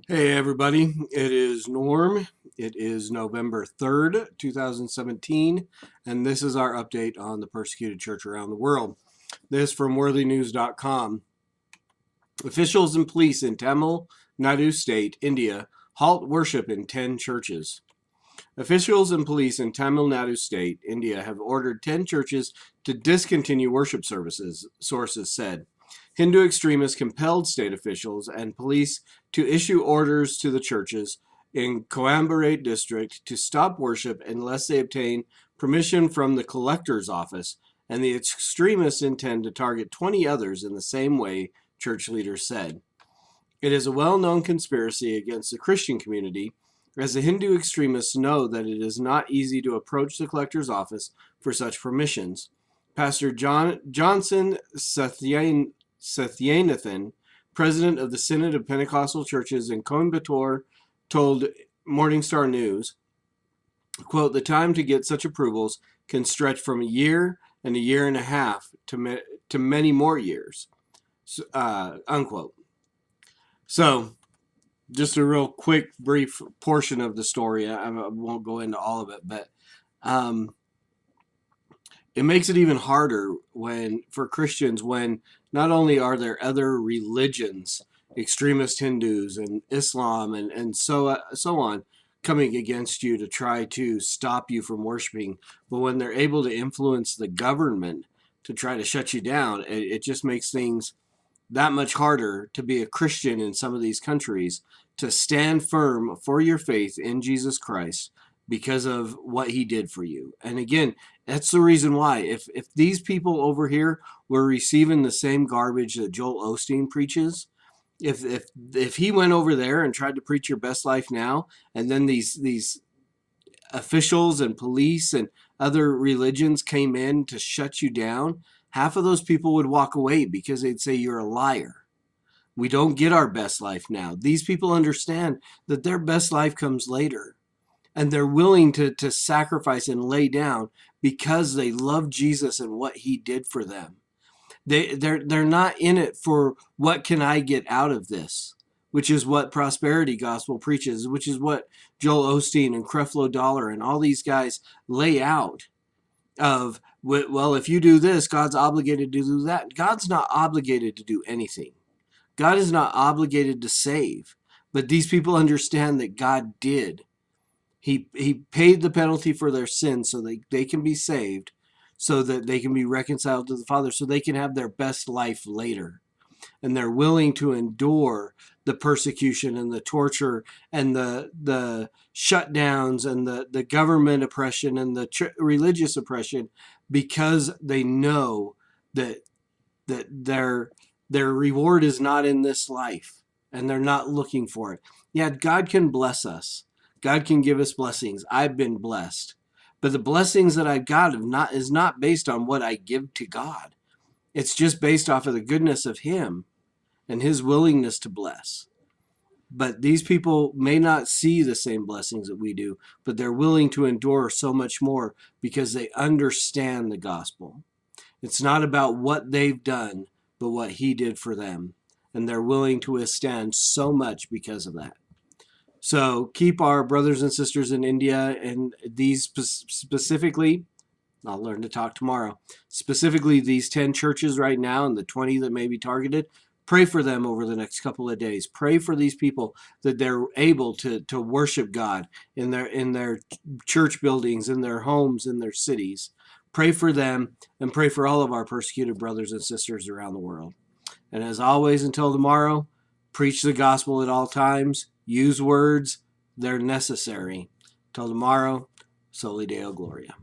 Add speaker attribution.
Speaker 1: Hey everybody, it is Norm. It is November 3rd, 2017, and this is our update on the persecuted church around the world. This from worthynews.com. Officials and police in Tamil Nadu state, India, halt worship in 10 churches. Officials and police in Tamil Nadu state, India, have ordered 10 churches to discontinue worship services, sources said. Hindu extremists compelled state officials and police to issue orders to the churches in Coimbatore district to stop worship unless they obtain permission from the collector's office, and the extremists intend to target 20 others in the same way, church leaders said. It is a well-known conspiracy against the Christian community, as the Hindu extremists know that it is not easy to approach the collector's office for such permissions. Pastor Johnson Satyanathan, president of the Synod of Pentecostal Churches in Coimbatore, told Morning Star News, quote, "The time to get such approvals can stretch from a year and a half to many more years," unquote. So, just a real quick, brief portion of the story. I won't go into all of it, but it makes it even harder for Christians when not only are there other religions, extremist Hindus and Islam and so on, coming against you to try to stop you from worshiping, but when they're able to influence the government to try to shut you down, it just makes things that much harder to be a Christian in some of these countries, to stand firm for your faith in Jesus Christ because of what he did for you. And again, that's the reason why. If these people over here were receiving the same garbage that Joel Osteen preaches, if he went over there and tried to preach your best life now, and then these officials and police and other religions came in to shut you down, half of those people would walk away because they'd say you're a liar. We don't get our best life now. These people understand that their best life comes later, and they're willing to sacrifice and lay down because they love Jesus and what he did for them. They're not in it for what can I get out of this, which is what prosperity gospel preaches, which is what Joel Osteen and Creflo Dollar and all these guys lay out of, well, if you do this, God's obligated to do that. God's not obligated to do anything. God is not obligated to save, but these people understand that God did. He paid the penalty for their sins so they can be saved, so that they can be reconciled to the Father, so they can have their best life later. And they're willing to endure the persecution and the torture and the shutdowns and the government oppression and the religious oppression, because they know that their reward is not in this life, and they're not looking for it. Yeah, God can bless us. God can give us blessings. I've been blessed. But the blessings that I've got is not based on what I give to God. It's just based off of the goodness of him and his willingness to bless. But these people may not see the same blessings that we do, but they're willing to endure so much more because they understand the gospel. It's not about what they've done, but what he did for them. And they're willing to withstand so much because of that. So keep our brothers and sisters in India, and these specifically, I'll learn to talk tomorrow, specifically these 10 churches right now and the 20 that may be targeted. Pray for them over the next couple of days. Pray for these people that they're able to worship God in their church buildings, in their homes, in their cities. Pray for them, and pray for all of our persecuted brothers and sisters around the world. And as always, until tomorrow, preach the gospel at all times. Use words. They're necessary. Till tomorrow, Soli Deo Gloria.